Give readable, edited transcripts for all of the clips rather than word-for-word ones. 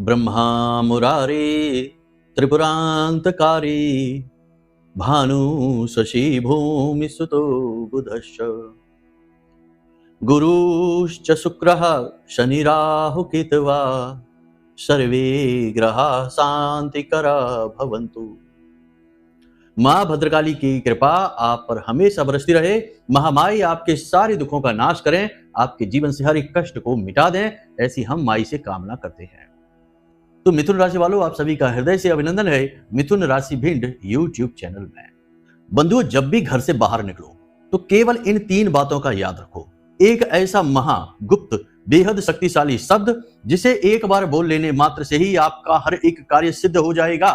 ब्रह्मा मुरारे त्रिपुरांतकारी भानु शशि भूमि सुतो बुधश्च गुरुश्च शुक्रः शनि राहु केतवा सर्वे ग्रहा शांतिकरा भवन्तु। माँ भद्रकाली की कृपा आप पर हमेशा बरसती रहे। महामाई आपके सारे दुखों का नाश करें, आपके जीवन से हर एक कष्ट को मिटा दें, ऐसी हम माई से कामना करते हैं। तो मिथुन राशि वालों, आप सभी का हृदय से अभिनंदन है मिथुन राशि भिंड यूट्यूब चैनल में। बंधुओं, जब भी घर से बाहर निकलो तो केवल इन 3 बातों का याद रखो। एक ऐसा महागुप्त बेहद शक्तिशाली शब्द जिसे एक बार बोल लेने मात्र से ही आपका हर एक कार्य सिद्ध हो जाएगा।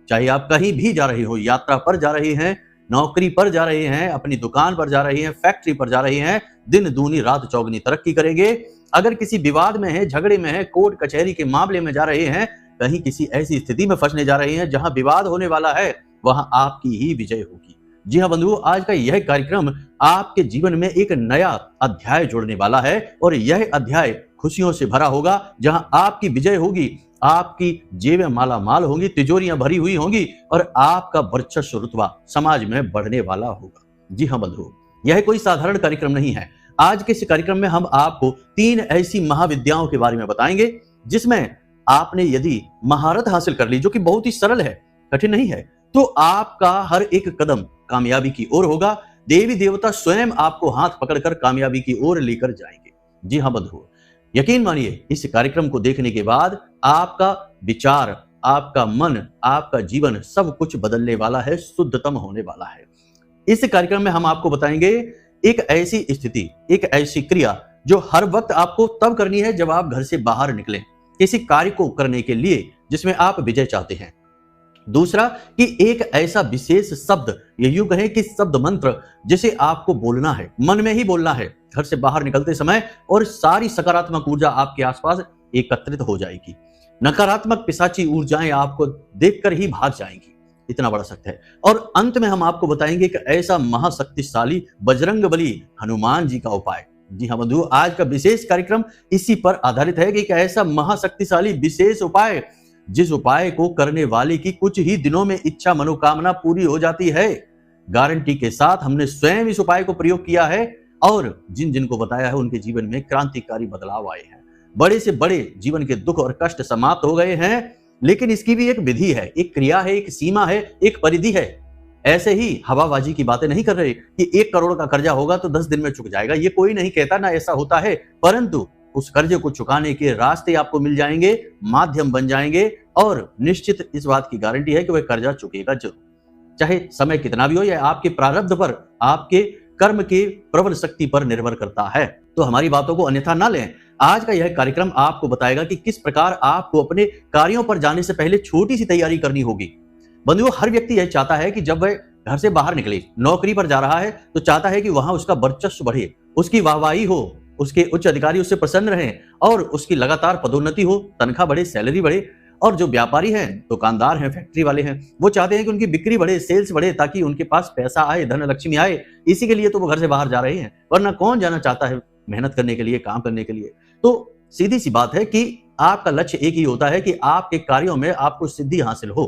चाहे आप कहीं भी जा रहे हो, यात्रा पर जा रहे हैं, नौकरी पर जा रहे हैं, अपनी दुकान पर जा रहे हैं, फैक्ट्री पर जा रहे हैं, दिन दूनी रात चौगनी तरक्की करेंगे। अगर किसी विवाद में है, झगड़े में है, कोर्ट कचहरी के मामले में जा रहे हैं, कहीं किसी ऐसी स्थिति में फंसने जा रहे हैं जहां विवाद होने वाला है, वहां आपकी ही विजय होगी। जी हाँ बंधुओं, आज का यह कार्यक्रम आपके जीवन में एक नया अध्याय जोड़ने वाला है और यह अध्याय खुशियों से भरा होगा, जहां आपकी विजय होगी, आपकी जेबें माला माल होंगी, तिजोरियां भरी हुई होंगी और आपका वर्चस्व रुतबा समाज में बढ़ने वाला होगा। जी हाँ बंधुओं, यह कोई साधारण कार्यक्रम नहीं है। आज के इस कार्यक्रम में हम आपको 3 ऐसी महाविद्याओं के बारे में बताएंगे जिसमें आपने यदि महारत हासिल कर ली, जो कि बहुत ही सरल है, कठिन नहीं है, तो आपका हर एक कदम कामयाबी की ओर होगा। देवी देवता स्वयं आपको हाथ पकड़कर कामयाबी की ओर लेकर जाएंगे। जी हाँ बंधुओं, यकीन मानिए, इस कार्यक्रम को देखने के बाद आपका विचार, आपका मन, आपका जीवन सब कुछ बदलने वाला है, शुद्धतम होने वाला है। इस कार्यक्रम में हम आपको बताएंगे एक ऐसी स्थिति, एक ऐसी क्रिया जो हर वक्त आपको तब करनी है जब आप घर से बाहर निकलें किसी कार्य को करने के लिए जिसमें आप विजय चाहते हैं। दूसरा कि एक ऐसा विशेष शब्द, ये यूं कहें कि शब्द मंत्र, जिसे आपको बोलना है, मन में ही बोलना है घर से बाहर निकलते समय, और सारी सकारात्मक ऊर्जा आपके आसपास एकत्रित हो जाएगी। नकारात्मक पिशाची ऊर्जाएं आपको देखकर ही भाग जाएंगी, इतना बड़ा सत्य है। और अंत में हम आपको बताएंगे कि ऐसा महाशक्तिशाली बजरंगबली हनुमान जी का उपाय। जी हाँ बंधुओं, आज का विशेष कार्यक्रम इसी पर आधारित है कि एक ऐसा महाशक्तिशाली विशेष उपाय जिस उपाय को करने वाले की कुछ ही दिनों में इच्छा मनोकामना पूरी हो जाती है। गारंटी के साथ हमने स्वयं इस उपाय को प्रयोग किया है और जिन जिनको बताया है उनके जीवन में क्रांतिकारी बदलाव आए हैं। बड़े से बड़े जीवन के दुख और कष्ट समाप्त हो गए हैं। लेकिन इसकी भी एक विधि है, एक क्रिया है, एक सीमा है, एक परिधि है। ऐसे ही हवाबाजी की बातें नहीं कर रहे कि 1 करोड़ का कर्जा होगा तो 10 दिन में चुक जाएगा, ये कोई नहीं कहता, ना ऐसा होता है। परंतु उस कर्जे को चुकाने के रास्ते आपको मिल जाएंगे, माध्यम बन जाएंगे और निश्चित इस बात की गारंटी है कि वह कर्जा चुकेगा जरूर। चाहे समय कितना भी हो, यह आपके प्रारब्ध पर, आपके कर्म के प्रबल शक्ति पर निर्भर करता है। तो हमारी बातों को अन्यथा ना लें। आज का यह कार्यक्रम आपको बताएगा कि किस प्रकार आपको अपने कार्यों पर जाने से पहले छोटी सी तैयारी करनी होगी। बंधुओं, हर व्यक्ति यह चाहता है कि जब वह घर से बाहर निकले, नौकरी पर जा रहा है, तो चाहता है कि वहां उसका वर्चस्व बढ़े, उसकी वाहवाही हो, उसके उच्च अधिकारी उससे प्रसन्न रहें और उसकी लगातार पदोन्नति हो, तनख्वाह बढ़े, सैलरी बढ़े। और जो व्यापारी हैं, दुकानदार हैं, फैक्ट्री वाले हैं, वो चाहते हैं कि उनकी बिक्री बढ़े, सेल्स बढ़े, ताकि उनके पास पैसा आए, धन लक्ष्मी आए। इसी के लिए तो वो घर से बाहर जा रहे हैं, वरना कौन जाना चाहता है मेहनत करने के लिए, काम करने के लिए। तो सीधी सी बात है कि आपका लक्ष्य एक ही होता है कि आपके कार्यों में आपको सिद्धि हासिल हो,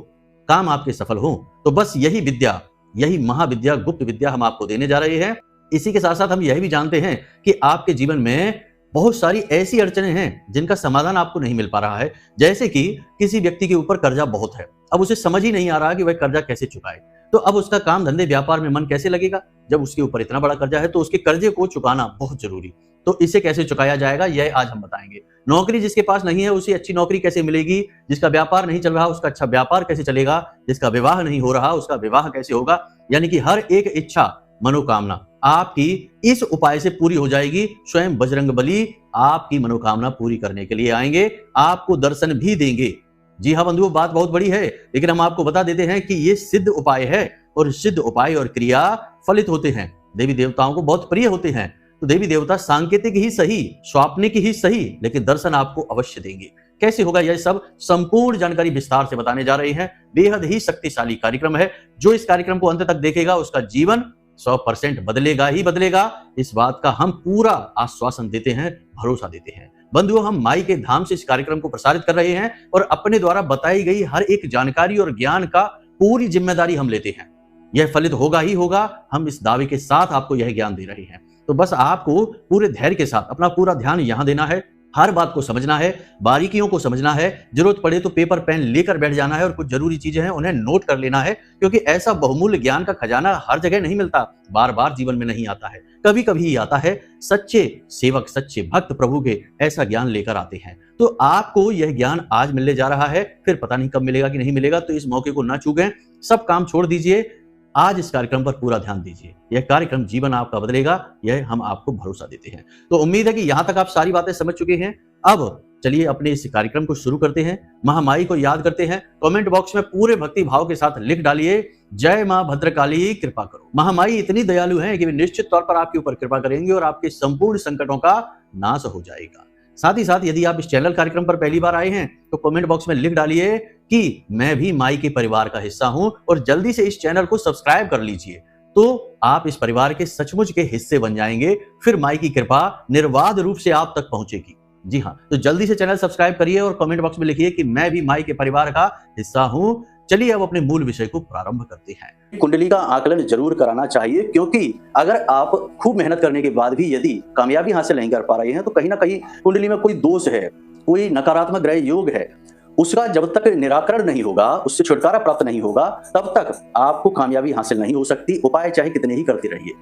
काम आपके सफल हो। तो बस यही विद्या, यही महाविद्या, गुप्त विद्या हम आपको देने जा रहे हैं। इसी के साथ साथ हम यह भी जानते हैं कि आपके जीवन में बहुत सारी ऐसी अड़चनें हैं जिनका समाधान आपको नहीं मिल पा रहा है। जैसे कि किसी व्यक्ति के ऊपर कर्जा बहुत है, अब उसे समझ ही नहीं आ रहा कि वह कर्जा कैसे चुकाए। तो अब उसका काम धंधे व्यापार में मन कैसे लगेगा जब उसके ऊपर इतना बड़ा कर्जा है। तो उसके कर्जे को चुकाना बहुत जरूरी। तो इसे कैसे चुकाया जाएगा, यह आज हम बताएंगे। नौकरी जिसके पास नहीं है उसे अच्छी नौकरी कैसे मिलेगी, जिसका व्यापार नहीं चल रहा उसका अच्छा व्यापार कैसे चलेगा, जिसका विवाह नहीं हो रहा उसका विवाह कैसे होगा। यानी कि हर एक इच्छा मनोकामना आपकी इस उपाय से पूरी हो जाएगी। स्वयं बजरंगबली आपकी मनोकामना पूरी करने के लिए आएंगे, आपको दर्शन भी देंगे। जी हाँ बंधुओं, बात बहुत बड़ी है, लेकिन हम आपको बता देते हैं कि ये सिद्ध उपाय है और सिद्ध उपाय और क्रिया फलित होते हैं, देवी देवताओं को बहुत प्रिय होते हैं। तो देवी देवता सांकेतिक ही सही, स्वाप्निक ही सही, लेकिन दर्शन आपको अवश्य देंगे। कैसे होगा यह सब संपूर्ण जानकारी विस्तार से बताने जा रहे हैं। बेहद ही शक्तिशाली कार्यक्रम है। जो इस कार्यक्रम को अंत तक देखेगा उसका जीवन 100% बदलेगा ही बदलेगा। इस बात का हम पूरा आश्वासन देते हैं, भरोसा देते हैं। बंधुओं, हम माई के धाम से इस कार्यक्रम को प्रसारित कर रहे हैं और अपने द्वारा बताई गई हर एक जानकारी और ज्ञान का पूरी जिम्मेदारी हम लेते हैं। यह फलित होगा ही होगा, हम इस दावे के साथ आपको यह ज्ञान दे रहे हैं। तो बस आपको पूरे धैर्य के साथ अपना पूरा ध्यान यहां देना है, हर बात को समझना है, बारीकियों को समझना है, जरूरत पड़े तो पेपर पेन लेकर बैठ जाना है और कुछ जरूरी चीजें हैं उन्हें नोट कर लेना है, क्योंकि ऐसा बहुमूल्य ज्ञान का खजाना हर जगह नहीं मिलता, बार बार जीवन में नहीं आता है, कभी कभी ही आता है। सच्चे सेवक, सच्चे भक्त प्रभु के ऐसा ज्ञान लेकर आते हैं। तो आपको यह ज्ञान आज मिलने जा रहा है, फिर पता नहीं कब मिलेगा कि नहीं मिलेगा, तो इस मौके को ना चूकें, सब काम छोड़ दीजिए, आज इस कार्यक्रम पर पूरा ध्यान दीजिए। यह कार्यक्रम जीवन आपका बदलेगा, यह हम आपको भरोसा देते हैं। तो उम्मीद है कि यहां तक आप सारी बातें समझ चुके हैं। अब चलिए अपने इस कार्यक्रम को शुरू करते हैं, महामाई को याद करते हैं। कमेंट बॉक्स में पूरे भक्ति भाव के साथ लिख डालिए, जय मां भद्रकाली कृपा करो। महामाई इतनी दयालु हैं कि वे निश्चित तौर पर आपके ऊपर कृपा करेंगे और आपके संपूर्ण संकटों का नाश हो जाएगा। साथ ही साथ यदि आप इस चैनल कार्यक्रम पर पहली बार आए हैं तो कमेंट बॉक्स में लिख डालिए कि मैं भी माई के परिवार का हिस्सा हूं और जल्दी से इस चैनल को सब्सक्राइब कर लीजिए, तो आप इस परिवार के सचमुच के हिस्से बन जाएंगे। फिर माई की कृपा निर्बाध रूप से आप तक पहुंचेगी। जी हाँ, तो जल्दी से चैनल सब्सक्राइब करिए और कमेंट बॉक्स में लिखिए कि मैं भी माई के परिवार का हिस्सा हूं। चलिए अब अपने मूल विषय को प्रारंभ करते हैं। कुंडली का आकलन जरूर कराना चाहिए, क्योंकि अगर आप खूब मेहनत करने के बाद भी यदि कामयाबी हासिल नहीं कर पा रहे हैं तो कहीं ना कहीं कुंडली में कोई दोष है, कोई नकारात्मक ग्रह योग है, उसका जब तक निराकरण नहीं होगा, उससे छुटकारा प्राप्त नहीं होगा, तब तक आपको कामयाबी हासिल नहीं हो सकती। उपाय चाहे कितने ही करते रहिए,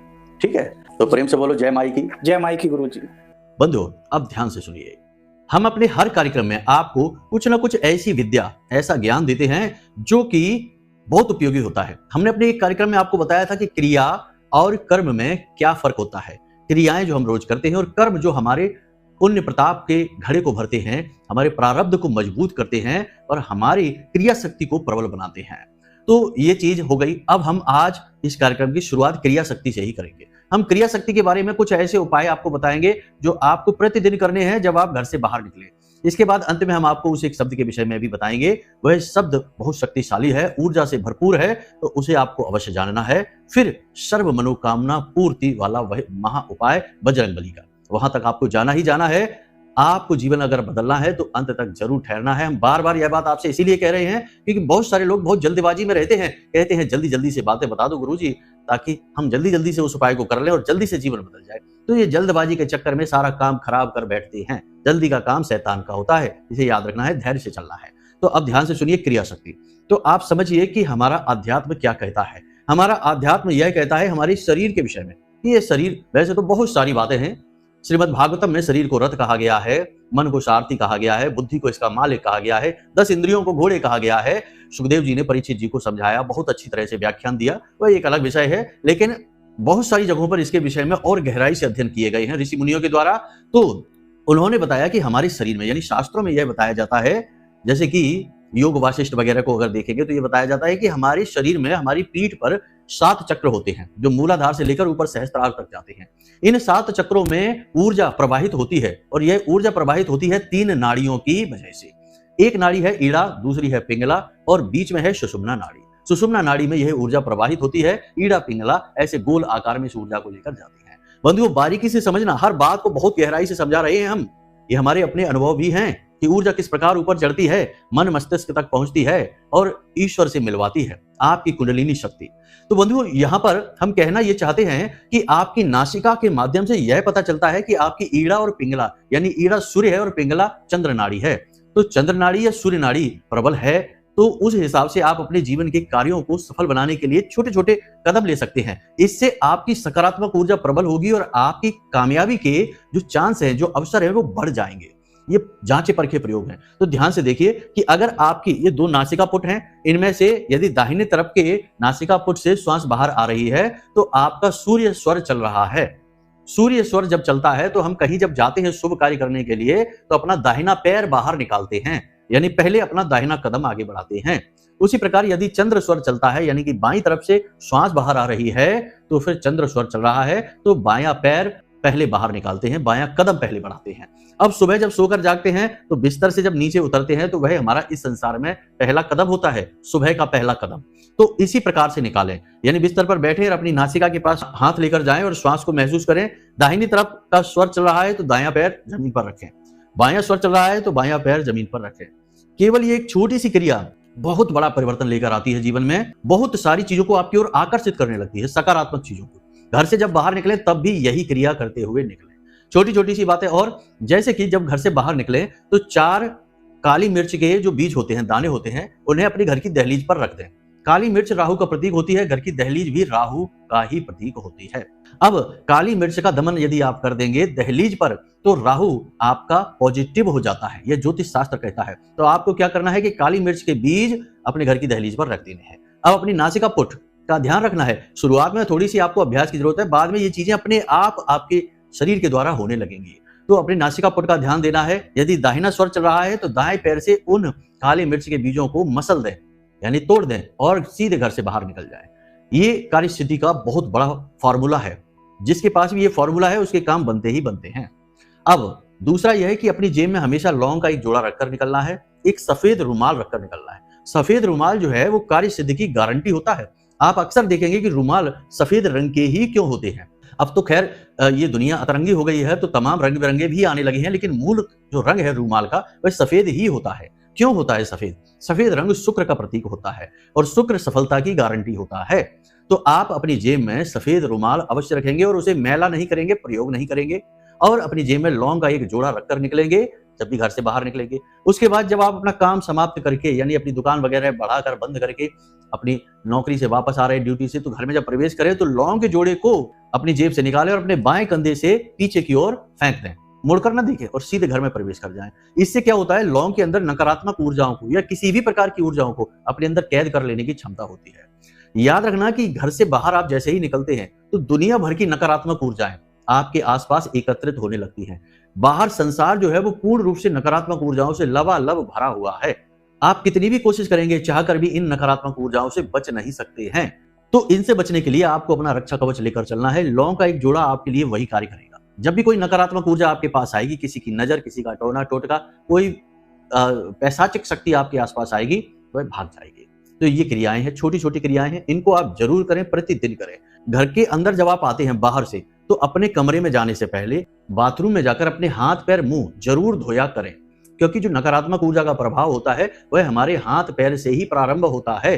ठीक है। तो प्रेम से बोलो जय माई की। जय माई की गुरुजी। बंधुओं, अब ध्यान से सुनिए, हम अपने हर कार्यक्रम में आपको कुछ ना कुछ ऐसी विद्या, ऐसा ज्ञान देते हैं जो कि बहुत उपयोगी होता है। हमने अपने एक कार्यक्रम में आपको बताया था कि क्रिया और कर्म में क्या फर्क होता है। क्रियाएं जो हम रोज करते हैं और कर्म जो हमारे पुण्य प्रताप के घड़े को भरते हैं, हमारे प्रारब्ध को मजबूत करते हैं और हमारी क्रिया शक्ति को प्रबल बनाते हैं। तो ये चीज हो गई। अब हम आज इस कार्यक्रम की शुरुआत क्रिया शक्ति से ही करेंगे। हम क्रिया शक्ति के बारे में कुछ ऐसे उपाय आपको बताएंगे जो आपको प्रतिदिन करने हैं जब आप घर से बाहर निकले। इसके बाद अंत में हम आपको उस एक शब्द के विषय में भी बताएंगे। वह शब्द बहुत शक्तिशाली है, ऊर्जा से भरपूर है, तो उसे आपको अवश्य जानना है। फिर सर्व मनोकामना पूर्ति वाला वह महा उपाय बजरंगबली का, वहां तक आपको जाना ही जाना है। आपको जीवन अगर बदलना है तो अंत तक जरूर ठहरना है। हम बार बार यह बात आपसे इसीलिए कह रहे हैं क्योंकि बहुत सारे लोग बहुत जल्दबाजी में रहते हैं, कहते हैं जल्दी जल्दी से बातें बता दो गुरुजी, ताकि हम जल्दी जल्दी से उस उपाय को कर लें और जल्दी से जीवन बदल जाए। तो ये जल्दबाजी के चक्कर में सारा काम खराब कर बैठते हैं। जल्दी का काम शैतान का होता है, इसे याद रखना है, धैर्य से चलना है। तो अब ध्यान से सुनिए क्रिया शक्ति। तो आप समझिए कि हमारा अध्यात्म क्या कहता है। हमारा अध्यात्म यह कहता है हमारे शरीर के विषय में कि ये शरीर, वैसे तो बहुत सारी बातें हैं। श्रीमद् भागवतम में शरीर को रथ कहा गया है, मन को सारथी कहा गया है, बुद्धि को इसका मालिक कहा गया है, 10 इंद्रियों को घोड़े कहा गया है। सुखदेव जी ने परीक्षित जी को समझाया, बहुत अच्छी तरह से व्याख्यान दिया, वह एक अलग विषय है। लेकिन बहुत सारी जगहों पर इसके विषय में और गहराई से अध्ययन किए गए हैं ऋषि मुनियों के द्वारा। तो उन्होंने बताया कि हमारे शरीर में, यानी शास्त्रों में यह बताया जाता है, जैसे कि योग वाशिष्ठ वगैरह को अगर देखेंगे तो यह बताया जाता है कि हमारे शरीर में, हमारी पीठ पर 7 चक्र होते हैं जो मूलाधार से लेकर ऊपर सहस्त्रार तक जाते हैं। इन 7 चक्रों में ऊर्जा प्रवाहित होती है और यह ऊर्जा प्रवाहित होती है 3 नाड़ियों की वजह से। एक नाड़ी है ईड़ा, दूसरी है पिंगला और बीच में है सुषुम्ना नाड़ी। सुषुम्ना नाड़ी में यह ऊर्जा प्रवाहित होती है, ईड़ा पिंगला ऐसे गोल आकार में इस ऊर्जा को लेकर जाती है। बंधुओं, बारीकी से समझना, हर बात को बहुत गहराई से समझा रहे हैं हम। ये हमारे अपने अनुभव भी हैं कि ऊर्जा किस प्रकार ऊपर चढ़ती है, मन मस्तिष्क तक पहुंचती है और ईश्वर से मिलवाती है आपकी कुंडलिनी शक्ति। तो बंधुओं, यहाँ पर हम कहना ये चाहते हैं कि आपकी नासिका के माध्यम से यह पता चलता है कि आपकी ईड़ा और पिंगला, यानी ईड़ा सूर्य है और पिंगला चंद्र नाड़ी है। तो चंद्र नाड़ी या सूर्य नाड़ी प्रबल है तो उस हिसाब से आप अपने जीवन के कार्यों को सफल बनाने के लिए छोटे छोटे कदम ले सकते हैं। इससे आपकी सकारात्मक ऊर्जा प्रबल होगी और आपकी कामयाबी के जो चांस है, जो अवसर है, वो बढ़ जाएंगे। ये जांचे परखे प्रयोग हैं। तो ध्यान से देखिए कि अगर आपकी ये 2 नासिका पुट हैं, इनमें से यदि दाहिने तरफ के नासिका पुट से श्वास बाहर आ रही है तो आपका सूर्य स्वर चल रहा है। सूर्य स्वर जब चलता है तो हम कहीं जब जाते हैं शुभ कार्य करने के लिए तो अपना दाहिना पैर बाहर निकालते हैं, यानी पहले अपना दाहिना कदम आगे बढ़ाते हैं। उसी प्रकार यदि चंद्र स्वर चलता है, यानी कि बाईं तरफ से श्वास बाहर आ रही है तो फिर चंद्र स्वर चल रहा है तो बायां पैर पहले बाहर निकालते हैं, बायां कदम पहले बढ़ाते हैं। अब सुबह जब सोकर जागते हैं तो बिस्तर से जब नीचे उतरते हैं तो वह हमारा इस संसार में पहला कदम होता है, सुबह का पहला कदम। तो इसी प्रकार से निकालें, यानी बिस्तर पर बैठे और अपनी नासिका के पास हाथ लेकर जाएं और श्वास को महसूस करें। दाहिनी तरफ का स्वर चल रहा है तो दायां पैर जमीन पर रखें। बायां स्वर चल रहा है तो बायां पैर जमीन पर रखें। केवल ये एक छोटी सी क्रिया बहुत बड़ा परिवर्तन लेकर आती है जीवन में, बहुत सारी चीजों को आपकी ओर आकर्षित करने लगती है, सकारात्मक चीजों को। घर से जब बाहर निकले तब भी यही क्रिया करते हुए निकले। छोटी छोटी सी बातें, और जैसे कि जब घर से बाहर निकले तो 4 काली मिर्च के जो बीज होते हैं, दाने होते हैं, उन्हें अपने घर की दहलीज पर रख दें। काली मिर्च राहु का प्रतीक होती है, घर की दहलीज भी राहु का ही प्रतीक होती है। अब काली मिर्च का दमन यदि आप कर देंगे दहलीज पर तो राहु आपका पॉजिटिव हो जाता है, यह ज्योतिष शास्त्र कहता है। तो आपको क्या करना है कि काली मिर्च के बीज अपने घर की दहलीज पर रख देने हैं। अब अपनी नासिका पुट का ध्यान रखना है। शुरुआत में थोड़ी सी आपको अभ्यास की जरूरत है, बाद में ये चीजें अपने आप आपके शरीर के द्वारा होने लगेंगी। तो अपनी नासिका पुट का ध्यान देना है। यदि दाहिना स्वर चल रहा है तो दाएं पैर से उन काली मिर्च के बीजों को मसल दें, यानी तोड़ दें और सीधे घर से बाहर निकल जाए। ये कार्य सिद्धि का बहुत बड़ा फॉर्मूला है। जिसके पास भी ये फॉर्मूला है उसके काम बनते ही बनते हैं। अब दूसरा यह है कि अपनी जेब में हमेशा लौंग का एक जोड़ा रखकर निकलना है, एक सफेद रुमाल रखकर निकलना है। सफेद रुमाल जो है वो कार्य सिद्धि की गारंटी होता है। आप अक्सर देखेंगे कि रुमाल सफेद रंग के ही क्यों होते हैं। अब तो खैर ये दुनिया अतरंगी हो गई है तो तमाम रंग बिरंगे भी आने लगे हैं, लेकिन मूल जो रंग है रुमाल का वह सफेद ही होता है। क्यों होता है सफेद? सफेद रंग शुक्र का प्रतीक होता है और शुक्र सफलता की गारंटी होता है। तो आप अपनी जेब में सफेद रुमाल अवश्य रखेंगे और उसे मैला नहीं करेंगे, प्रयोग नहीं करेंगे, और अपनी जेब में लौंग का एक जोड़ा रखकर निकलेंगे जब भी घर से बाहर निकलेंगे। उसके बाद जब आप अपना काम समाप्त करके, यानी अपनी दुकान वगैरह बढ़ाकर बंद करके अपनी नौकरी से वापस आ रहे हैं ड्यूटी से, तो घर में जब प्रवेश करें तो लौंग के जोड़े को अपनी जेब से निकालें और अपने बाएं कंधे से पीछे की ओर फेंक दें, मुड़कर न देखें और सीधे घर में प्रवेश कर जाएं। इससे क्या होता है, लौंग के अंदर नकारात्मक ऊर्जाओं को या किसी भी प्रकार की ऊर्जाओं को अपने अंदर कैद कर लेने की क्षमता होती है। याद रखना कि घर से बाहर आप जैसे ही निकलते हैं तो दुनिया भर की नकारात्मक ऊर्जाएं आपके आसपास एकत्रित होने लगती हैं। बाहर संसार जो है वो पूर्ण रूप से नकारात्मक ऊर्जाओं से लबालब भरा हुआ है। आप कितनी भी कोशिश करेंगे चाहकर भी इन नकारात्मक ऊर्जाओं से बच नहीं सकते हैं। तो इनसे बचने के लिए आपको अपना रक्षा कवच लेकर चलना है। लौंग का एक जोड़ा आपके लिए वही कार्य करेगा। जब भी कोई नकारात्मक ऊर्जा आपके पास आएगी, किसी की नजर, किसी का टोना टोटका, कोई पैशाचिक शक्ति आपके आसपास आएगी, वह भाग जाएगी। तो ये क्रियाएं हैं, छोटी छोटी क्रियाएं हैं, इनको आप जरूर करें, प्रतिदिन करें। घर के अंदर जब आप आते हैं बाहर से तो अपने कमरे में जाने से पहले बाथरूम में जाकर अपने हाथ पैर मुंह जरूर धोया करें, क्योंकि जो नकारात्मक ऊर्जा का प्रभाव होता है वह हमारे हाथ पैर से ही प्रारंभ होता है।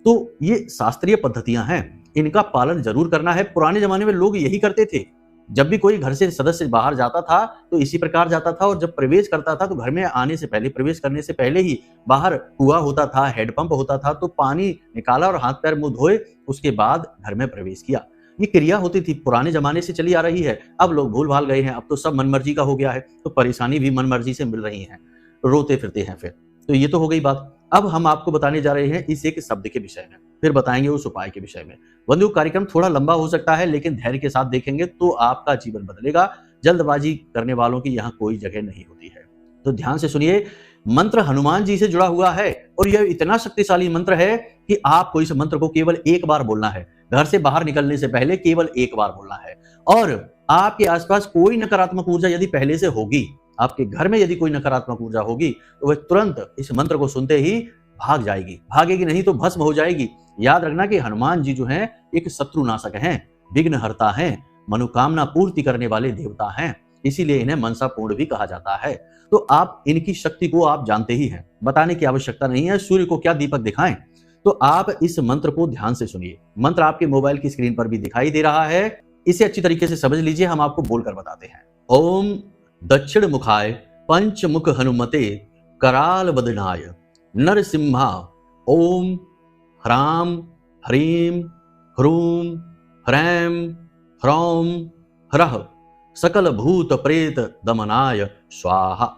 तो ये शास्त्रीय पद्धतियां हैं, इनका पालन जरूर करना है। पुराने जमाने में लोग यही करते थे। जब भी कोई घर से सदस्य बाहर जाता था तो इसी प्रकार जाता था, और जब प्रवेश करता था तो घर में आने से पहले, प्रवेश करने से पहले ही बाहर कुआं होता था, हैंडपंप होता था, तो पानी निकाला और हाथ पैर मुंह धोए, उसके बाद घर में प्रवेश किया। ये क्रिया होती थी, पुराने जमाने से चली आ रही है। अब लोग भूल भाल गए हैं, अब तो सब मनमर्जी का हो गया है, तो परेशानी भी मनमर्जी से मिल रही है, रोते फिरते हैं फिर। तो ये तो हो गई बात। अब हम आपको बताने जा रहे हैं इस एक शब्द के विषय में, फिर बताएंगे उस उपाय के विषय में। बंधु, कार्यक्रम थोड़ा लंबा हो सकता है, लेकिन धैर्य के साथ देखेंगे तो आपका जीवन बदलेगा। जल्दबाजी करने वालों की यहाँ कोई जगह नहीं होती है। तो ध्यान से सुनिए। मंत्र हनुमान जी से जुड़ा हुआ है और यह इतना शक्तिशाली मंत्र है कि आपको इस मंत्र को केवल एक बार बोलना है। घर से बाहर निकलने से पहले केवल एक बार बोलना है। और आपके आसपास कोई नकारात्मक ऊर्जा यदि पहले से होगी, आपके घर में यदि कोई नकारात्मक ऊर्जा होगी, तो वह तुरंत इस मंत्र को सुनते ही भाग जाएगी। भागेगी नहीं तो भस्म हो जाएगी। याद रखना कि हनुमान जी जो हैं एक शत्रुनाशक हैं, विघ्नहर्ता हैं, मनोकामना पूर्ति करने वाले देवता हैं, इसीलिए इन्हें मनसा पूर्ण भी कहा जाता है। तो आप इनकी शक्ति को आप जानते ही हैं, बताने की आवश्यकता नहीं है। सूर्य को क्या दीपक दिखाएं। तो आप इस मंत्र को ध्यान से सुनिए। मंत्र आपके मोबाइल की स्क्रीन पर भी दिखाई दे रहा है, इसे अच्छी तरीके से समझ लीजिए। हम आपको बोलकर बताते हैं। ओम दक्षिण मुखाय पंचमुख हनुमते कराल बदनाय नरसिम्हा ओम ह्राम ह्रीम ह्रूम ह्रैम ह्रौम ह्रः सकल भूत प्रेत दमनाय स्वाहा।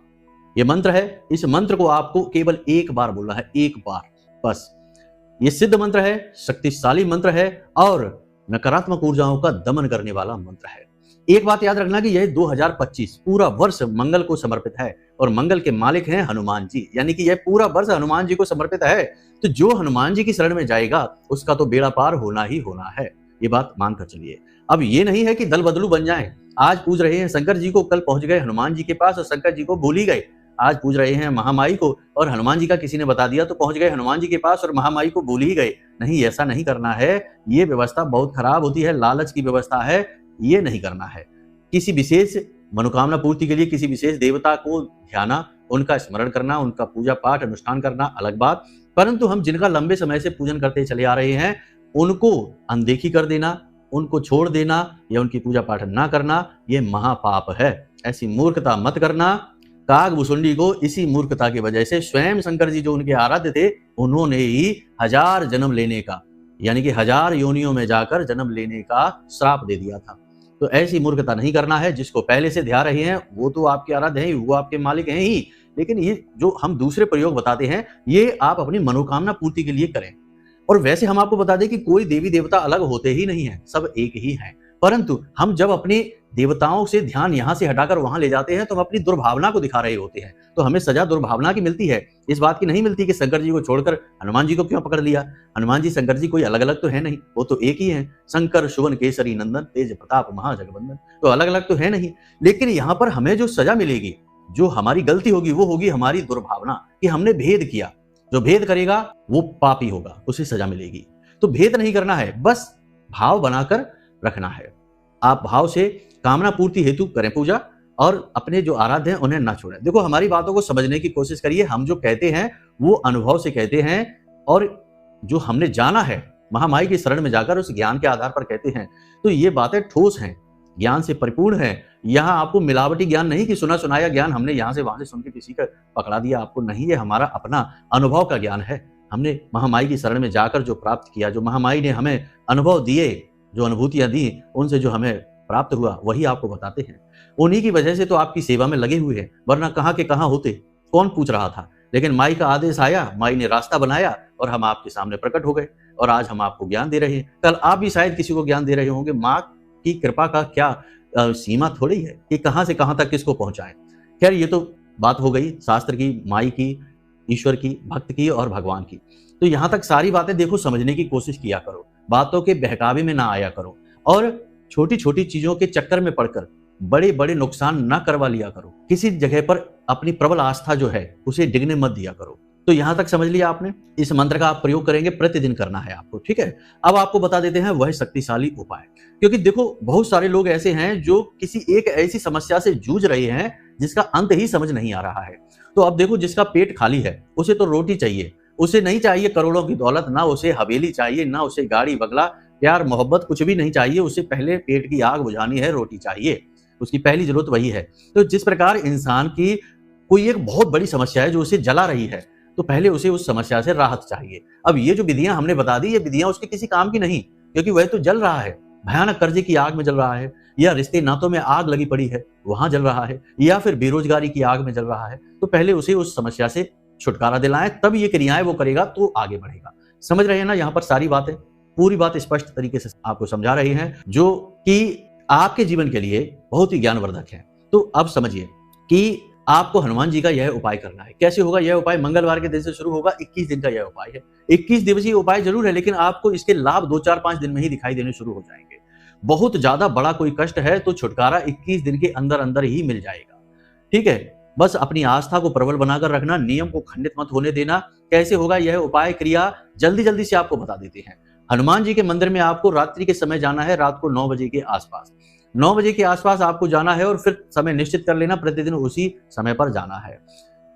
यह मंत्र है। इस मंत्र को आपको केवल एक बार बोलना है, एक बार बस। यह सिद्ध मंत्र है, शक्तिशाली मंत्र है और नकारात्मक ऊर्जाओं का दमन करने वाला मंत्र है। एक बात याद रखना कि यह 2025 पूरा वर्ष मंगल को समर्पित है और मंगल के मालिक हैं हनुमान जी, यानी कि यह पूरा वर्ष हनुमान जी को समर्पित है। तो जो हनुमान जी की शरण में जाएगा उसका तो बेड़ा पार होना ही होना है। ये बात मानकर चलिए। अब ये नहीं है कि दल बदलू बन जाएं। आज पूज रहे हैं शंकर जी को, कल पहुंच गए हनुमान जी के पास और शंकर जी को भूल ही गए। आज पूज रहे हैं महामाई को और हनुमान जी का किसी ने बता दिया तो पहुंच गए हनुमान जी के पास और महामाई को भूल ही गए। नहीं, ऐसा नहीं करना है। ये व्यवस्था बहुत खराब होती है, लालच की व्यवस्था है, ये नहीं करना है। किसी विशेष मनोकामना पूर्ति के लिए किसी विशेष देवता को ध्याना, उनका स्मरण करना, उनका पूजा पाठ अनुष्ठान करना अलग बात, परंतु हम जिनका लंबे समय से पूजन करते चले आ रहे हैं उनको अनदेखी कर देना, उनको छोड़ देना या उनकी पूजा पाठ ना करना, ये महापाप है। ऐसी मूर्खता मत करना। कागभूषुंडी को इसी मूर्खता की वजह से स्वयं शंकर जी जो उनके आराध्य थे, उन्होंने ही 1000 जन्म लेने का, यानी कि 1000 योनियों में जाकर जन्म लेने का श्राप दे दिया था। तो ऐसी मूर्खता नहीं करना है। जिसको पहले से ध्यान रहे हैं वो तो आपके आराध्य हैं, वो आपके मालिक हैं ही, लेकिन ये जो हम दूसरे प्रयोग बताते हैं ये आप अपनी मनोकामना पूर्ति के लिए करें। और वैसे हम आपको बता दें कि कोई देवी देवता अलग होते ही नहीं है, सब एक ही हैं। परंतु हम जब अपने देवताओं से ध्यान यहाँ से हटाकर वहां ले जाते हैं तो हम अपनी दुर्भावना को दिखा रहे होते हैं, तो हमें सजा दुर्भावना की मिलती है, इस बात की नहीं मिलती कि शंकर जी को छोड़कर हनुमान जी को क्यों पकड़ लिया। हनुमान जी शंकर जी कोई अलग अलग तो है नहीं, वो तो एक ही है। शंकर सुवन केसरी नंदन, तेज प्रताप महाजगवंदन, तो अलग अलग तो है नहीं। लेकिन यहाँ पर हमें जो सजा मिलेगी, जो हमारी गलती होगी, वो होगी हमारी दुर्भावना कि हमने भेद किया। जो भेद करेगा वो पापी होगा, उसे सजा मिलेगी। तो भेद नहीं करना है, बस भाव बनाकर रखना है। आप भाव से कामना पूर्ति हेतु करें पूजा, और अपने जो आराध्य हैं उन्हें ना छोड़ें। देखो हमारी बातों को समझने की कोशिश करिए। हम जो कहते हैं वो अनुभव से कहते हैं, और जो हमने जाना है महामाई की शरण में जाकर उस ज्ञान के आधार पर कहते हैं। तो ये बातें ठोस हैं, ज्ञान से परिपूर्ण है। यहाँ आपको मिलावटी ज्ञान नहीं कि सुना सुनाया ज्ञान हमने यहाँ से वहां से सुन के किसी का पकड़ा दिया आपको, नहीं। ये हमारा अपना अनुभव का ज्ञान है। हमने महामाई की शरण में जाकर जो प्राप्त किया, जो महामाई ने हमें अनुभव दिए, जो अनुभूतियां दी, उनसे जो हमें प्राप्त हुआ वही आपको बताते हैं। उन्हीं की वजह से तो आपकी सेवा में लगे हुए हैं, वरना कहाँ के कहाँ होते, कौन पूछ रहा था। लेकिन माई का आदेश आया, माई ने रास्ता बनाया और हम आपके सामने प्रकट हो गए, और आज हम आपको ज्ञान दे रहे हैं। कल आप भी शायद किसी को ज्ञान दे रहे होंगे। माँ की कृपा का क्या सीमा थोड़ी है कि कहां से कहां तक किसको पहुंचाएं। खैर ये तो बात हो गई शास्त्र की, माई की, ईश्वर की, भक्त की और भगवान की। तो यहां तक सारी बातें देखो समझने की कोशिश किया करो, बातों के बहकावे में ना आया करो, और छोटी छोटी चीजों के चक्कर में पड़कर बड़े बड़े नुकसान ना करवा लिया करो। किसी जगह पर अपनी प्रबल आस्था जो है उसे डिगने मत दिया करो। तो यहां तक समझ लिया आपने। इस मंत्र का आप प्रयोग करेंगे, प्रतिदिन करना है आपको, ठीक है। अब आपको बता देते हैं वह शक्तिशाली उपाय, क्योंकि देखो बहुत सारे लोग ऐसे हैं जो किसी एक ऐसी समस्या से जूझ रहे हैं जिसका अंत ही समझ नहीं आ रहा है। तो अब देखो जिसका पेट खाली है उसे तो रोटी चाहिए, उसे नहीं चाहिए करोड़ों की दौलत, ना उसे हवेली चाहिए, ना उसे गाड़ी बंगला, प्यार मोहब्बत कुछ भी नहीं चाहिए। उसे पहले पेट की आग बुझानी है, रोटी चाहिए, उसकी पहली जरूरत वही है। तो जिस प्रकार इंसान की कोई एक बहुत बड़ी समस्या है जो उसे जला रही है, तो पहले उसे उस समस्या से राहत चाहिए। अब ये जो विधियां हमने बता दी, ये विधियां उसके किसी काम की नहीं, क्योंकि वह तो जल रहा है, भयानक कर्जे की आग में जल रहा है, या रिश्ते नातों में आग लगी पड़ी है वहां जल रहा है, या फिर बेरोजगारी की आग में जल रहा है। तो पहले उसे उस समस्या से छुटकारा दिलाएं, तब ये क्रियाएं वो करेगा तो आगे बढ़ेगा। समझ रहे हैं ना। यहाँ पर सारी बातें, पूरी बात स्पष्ट तरीके से आपको समझा रही हैं, जो कि आपके जीवन के लिए बहुत ही ज्ञानवर्धक है। तो अब समझिए कि आपको हनुमान जी का यह उपाय करना है। कैसे होगा यह उपाय? मंगलवार के दिन से शुरू होगा, 21 दिन का यह उपाय है। 21 दिवसीय उपाय जरूर है, लेकिन आपको इसके लाभ 2, 4, 5 दिन में ही दिखाई देने शुरू हो जाएंगे। बहुत ज्यादा बड़ा कोई कष्ट है तो छुटकारा 21 दिन के अंदर अंदर ही मिल जाएगा, ठीक है। बस अपनी आस्था को प्रबल बनाकर रखना, नियम को खंडित मत होने देना। कैसे होगा यह उपाय क्रिया, जल्दी जल्दी से आपको बता देते हैं। हनुमान जी के मंदिर में आपको रात्रि के समय जाना है, रात को 9 बजे के आसपास, 9 बजे के आसपास आपको जाना है, और फिर समय निश्चित कर लेना, प्रतिदिन उसी समय पर जाना है।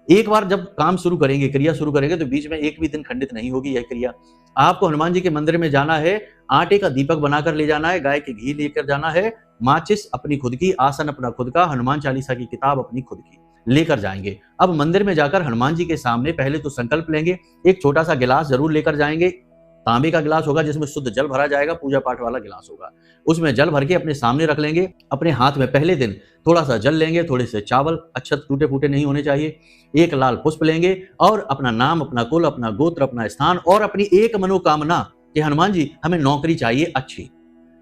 एक बार जब काम शुरू करेंगे, क्रिया शुरू करेंगे, तो बीच में एक भी दिन खंडित नहीं होगी यह क्रिया। आपको हनुमान जी के मंदिर में जाना है, आटे का दीपक बनाकर ले जाना है, गाय के घी लेकर जाना है, माचिस अपनी खुद की, आसन अपना खुद का, हनुमान चालीसा की किताब अपनी खुद की लेकर जाएंगे। अब मंदिर में जाकर हनुमान जी के सामने पहले तो संकल्प लेंगे। एक छोटा सा गिलास जरूर लेकर जाएंगे, तांबे का गिलास होगा जिसमें शुद्ध जल भरा जाएगा, पूजा पाठ वाला गिलास होगा, उसमें जल भर के अपने सामने रख लेंगे। अपने हाथ में पहले दिन थोड़ा सा जल लेंगे, थोड़े से चावल, अक्षत टूटे फूटे नहीं होने चाहिए, एक लाल पुष्प लेंगे, और अपना नाम, अपना कुल, अपना गोत्र, अपना स्थान, और अपनी एक मनोकामना कि हनुमान जी हमें नौकरी चाहिए अच्छी,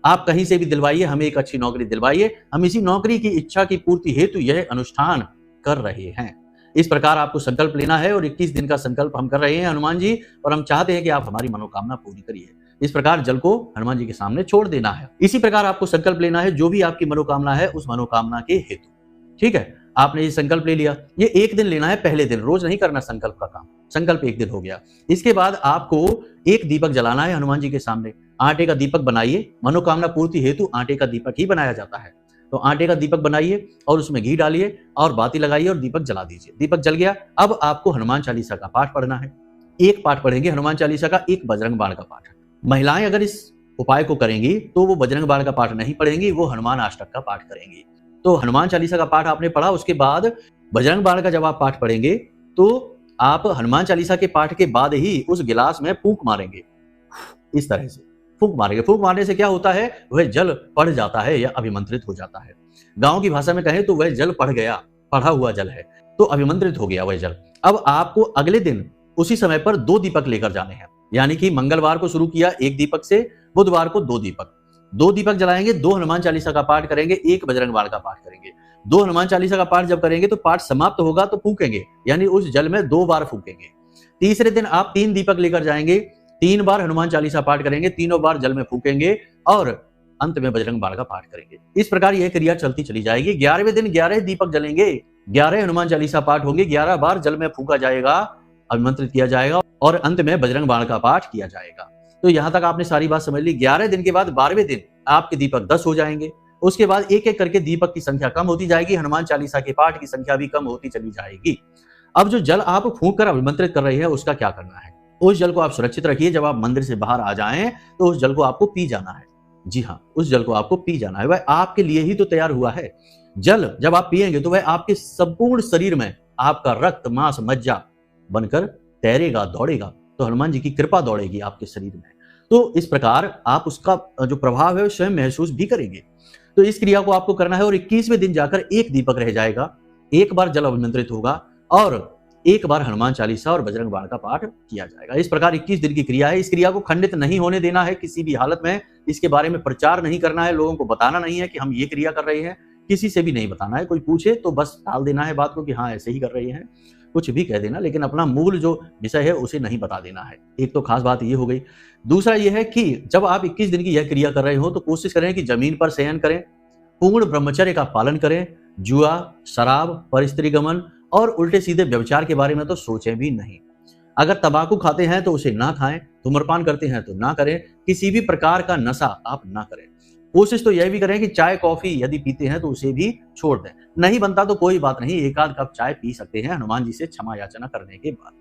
आप कहीं से भी दिलवाइए, हमें एक अच्छी नौकरी दिलवाइए, हम इसी नौकरी की इच्छा की पूर्ति हेतु यह अनुष्ठान कर रहे हैं। इस प्रकार आपको संकल्प लेना है, और 21 दिन का संकल्प हम कर रहे हैं हनुमान जी, और हम चाहते हैं कि आप हमारी मनोकामना पूरी करिए। इस प्रकार जल को हनुमान जी के सामने छोड़ देना है। इसी प्रकार आपको संकल्प लेना है, जो भी आपकी मनोकामना है उस मनोकामना के हेतु, ठीक है। आपने ये संकल्प ले लिया, ये एक दिन लेना है, पहले दिन, रोज नहीं करना संकल्प का काम। संकल्प एक दिन हो गया। इसके बाद आपको एक दीपक जलाना है हनुमान जी के सामने। आटे का दीपक बनाइए, मनोकामना पूर्ति हेतु आटे का दीपक ही बनाया जाता है। तो आटे का दीपक बनाइए और उसमें घी डालिए और बाती लगाइए और दीपक जला दीजिए। दीपक जल गया। अब आपको हनुमान चालीसा का पाठ पढ़ना है। एक पाठ पढ़ेंगे हनुमान चालीसा का, एक बजरंग बाण का पाठ। महिलाएं अगर इस उपाय को करेंगी तो वो बजरंग बाण का पाठ नहीं पढ़ेंगी, वो हनुमान अष्टक का पाठ करेंगी। तो हनुमान चालीसा का पाठ आपने पढ़ा, उसके बाद बजरंग बाण का जब आप पाठ पढ़ेंगे तो आप हनुमान चालीसा के पाठ के बाद ही उस गिलास में फूंक मारेंगे। इस तरह से फूंक मारेंगे। फूंक मारने से क्या होता है, वह जल पढ़ जाता है या अभिमंत्रित हो जाता है। गांव की भाषा में कहें तो वह जल पढ़ गया, पढ़ा हुआ जल है, तो अभिमंत्रित हो गया वह जल। अब आपको अगले दिन उसी समय पर 2 दीपक लेकर जाने हैं, यानी कि मंगलवार को शुरू किया 1 दीपक से, बुधवार को 2 दीपक। 2 दीपक जलाएंगे, 2 हनुमान चालीसा का पाठ करेंगे, 1 बजरंग बाण का पाठ करेंगे। 2 हनुमान चालीसा का पाठ जब करेंगे तो पाठ समाप्त होगा तो फूकेंगे, यानी उस जल में 2 बार फूकेंगे। तीसरे दिन आप 3 दीपक लेकर जाएंगे, 3 बार हनुमान चालीसा पाठ करेंगे, तीनों बार जल में फूकेंगे और अंत में बजरंग बाण का पाठ करेंगे। इस प्रकार यह क्रिया चलती चली जाएगी। 11वें दिन 11 दीपक जलेंगे, 11 हनुमान चालीसा पाठ होंगे, 11 बार जल में फूका जाएगा, अभिमंत्रित किया जाएगा और अंत में बजरंग बाण का पाठ किया जाएगा। तो यहां तक आपने सारी बात समझ ली। 11 दिन के बाद 12वें दिन आपके दीपक 10 हो जाएंगे। उसके बाद एक एक करके दीपक की संख्या कम होती जाएगी, हनुमान चालीसा के पाठ की संख्या भी कम होती चली जाएगी। अब जो जल आप फूंक कर अभिमंत्रित कर रहे हैं उसका क्या करना है, उस जल को आप सुरक्षित रखिए। जब आप मंदिर से बाहर आ जाएं तो उस जल को आपको पी जाना है। जी हाँ, उस जल को आपको पी जाना है, वह आपके लिए ही तो तैयार हुआ है। जल जब आप पिएंगे तो वह आपके संपूर्ण शरीर में आपका रक्त मांस मज्जा बनकर तैरेगा, दौड़ेगा, तो हनुमान जी की कृपा दौड़ेगी आपके शरीर में। तो इस प्रकार आप उसका जो प्रभाव है स्वयं महसूस भी करेंगे। तो इस क्रिया को आपको करना है और 21वें दिन जाकर 1 दीपक रह जाएगा, 1 बार जल अभिमंत्रित होगा और 1 बार हनुमान चालीसा और बजरंग बाण का पाठ किया जाएगा। इस प्रकार 21 दिन की क्रिया है। इस क्रिया को खंडित नहीं होने देना है किसी भी हालत में। इसके बारे में प्रचार नहीं करना है, लोगों को बताना नहीं है कि हम ये क्रिया कर रहे हैं, किसी से भी नहीं बताना है। कोई पूछे तो बस टाल देना है बात को कि हाँ ऐसे ही कर रहे हैं, कुछ भी कह देना, लेकिन अपना मूल जो विषय है उसे नहीं बता देना है। एक तो खास बात ये हो गई। दूसरा ये है कि जब आप 21 दिन की यह क्रिया कर रहे हो तो कोशिश करें कि जमीन पर शयन करें, पूर्ण ब्रह्मचर्य का पालन करें, जुआ, शराब, परस्त्री गमन और उल्टे सीधे व्यभिचार के बारे में तो सोचें भी नहीं। अगर तंबाकू खाते हैं तो उसे ना खाएं, धूम्रपान करते हैं तो ना करें, किसी भी प्रकार का नशा आप ना करें। कोशिश तो यह भी करें कि चाय कॉफी यदि पीते हैं तो उसे भी छोड़ दें। नहीं बनता तो कोई बात नहीं, 1 आध कप चाय पी सकते हैं हनुमान जी से क्षमा याचना करने के बाद।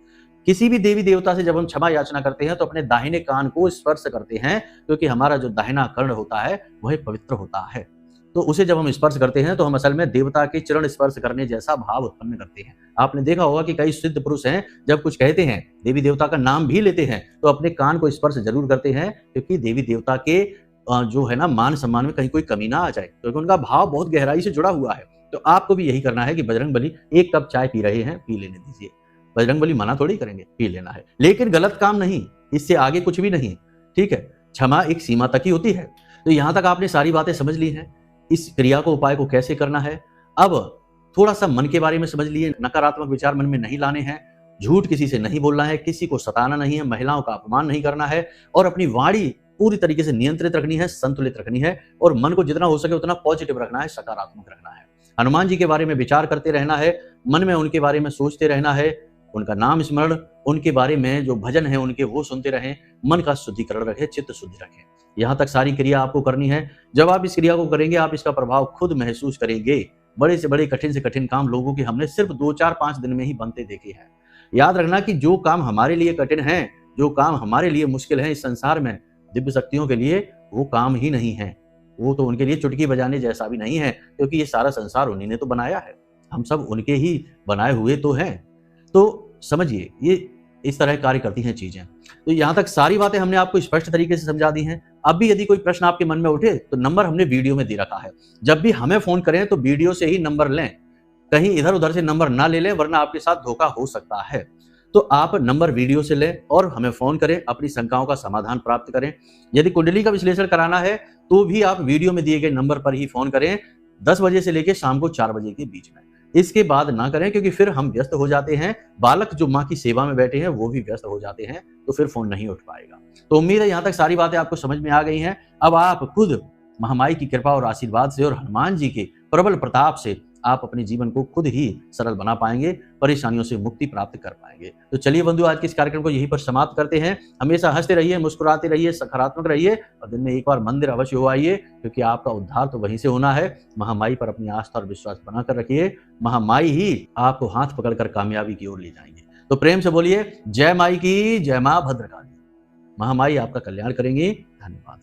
किसी भी देवी देवता से जब हम क्षमा याचना करते हैं तो अपने दाहिने कान को स्पर्श करते हैं, क्योंकि हमारा जो दाहिना कर्ण होता है वह पवित्र होता है। तो उसे जब हम स्पर्श करते हैं तो हम असल में देवता के चरण स्पर्श करने जैसा भाव उत्पन्न करते हैं। आपने देखा होगा कि कई सिद्ध पुरुष हैं, जब कुछ कहते हैं, देवी देवता का नाम भी लेते हैं, तो अपने कान को स्पर्श जरूर करते हैं, क्योंकि देवी देवता के जो है ना मान सम्मान में कहीं कोई कमी ना आ जाए, क्योंकि उनका भाव बहुत गहराई से जुड़ा हुआ है। तो आपको भी यही करना है कि बजरंगबली 1 कप चाय पी रहे हैं, पी लेने दीजिए। बजरंगबली मना थोड़ी करेंगे, पी लेना है, लेकिन गलत काम नहीं, इससे आगे कुछ भी नहीं। ठीक है, क्षमा एक सीमा तक ही होती है। तो यहां तक आपने सारी बातें समझ ली हैं। इस क्रिया को, उपाय को कैसे करना है। अब थोड़ा सा मन के बारे में समझ लिए। नकारात्मक विचार मन में नहीं लाने हैं, झूठ किसी से नहीं बोलना है, किसी को सताना नहीं है, महिलाओं का अपमान नहीं करना है और अपनी वाणी पूरी तरीके से नियंत्रित रखनी है, संतुलित रखनी है और मन को जितना हो सके उतना पॉजिटिव रखना है, सकारात्मक रखना है। हनुमान जी के बारे में विचार करते रहना है, मन में उनके बारे में सोचते रहना है, उनका नाम स्मरण, उनके बारे में जो भजन है उनके वो सुनते रहें, मन का शुद्धिकरण रखें, चित्त शुद्धि रखें। यहां तक सारी क्रिया आपको करनी है। जब आप इस क्रिया को करेंगे आप इसका प्रभाव खुद महसूस करेंगे। बड़े से बड़े, कठिन से कठिन काम लोगों के हमने सिर्फ 2, 4, 5 दिन में ही बनते देखे हैं। याद रखना कि जो काम हमारे लिए कठिन है, जो काम हमारे लिए मुश्किल है इस संसार में, दिव्य शक्तियों के लिए वो काम ही नहीं है। वो तो उनके लिए चुटकी बजाने जैसा भी नहीं है, क्योंकि ये सारा संसार उन्हीं ने तो बनाया है, हम सब उनके ही बनाए हुए तो हैं। तो समझिए, ये इस तरह कार्य करती हैं चीजें। तो यहां तक सारी बातें हमने आपको स्पष्ट तरीके से समझा दी हैं। अब भी यदि कोई प्रश्न आपके मन में उठे तो नंबर हमने वीडियो में दे रखा है। जब भी हमें फोन करें तो वीडियो से ही नंबर लें, कहीं इधर उधर से नंबर ना ले लें, वरना आपके साथ धोखा हो सकता है। तो आप नंबर वीडियो से लें और हमें फोन करें, अपनी शंकाओं का समाधान प्राप्त करें। यदि कुंडली का विश्लेषण कराना है तो भी आप वीडियो में दिए गए नंबर पर ही फोन करें, 10 बजे से लेकर शाम को 4 बजे के बीच में। इसके बाद ना करें, क्योंकि फिर हम व्यस्त हो जाते हैं, बालक जो माँ की सेवा में बैठे हैं वो भी व्यस्त हो जाते हैं, तो फिर फोन नहीं उठ पाएगा। तो उम्मीद है यहाँ तक सारी बातें आपको समझ में आ गई हैं। अब आप खुद महामाई की कृपा और आशीर्वाद से और हनुमान जी के प्रबल प्रताप से आप अपने जीवन को खुद ही सरल बना पाएंगे, परेशानियों से मुक्ति प्राप्त कर पाएंगे। तो चलिए बंधु, आज के इस कार्यक्रम को यहीं पर समाप्त करते हैं। हमेशा हंसते रहिए, मुस्कुराते रहिए, सकारात्मक रहिए और दिन में एक बार मंदिर अवश्य हो आइए, क्योंकि आपका उद्धार तो वहीं से होना है। महामाई पर अपनी आस्था और विश्वास बनाकर रखिए, महामाई ही आपको हाथ पकड़कर कामयाबी की ओर ले जाएंगे। तो प्रेम से बोलिए जय माई की, जय मां भद्रकाली। महामाई आपका कल्याण करेंगी। धन्यवाद।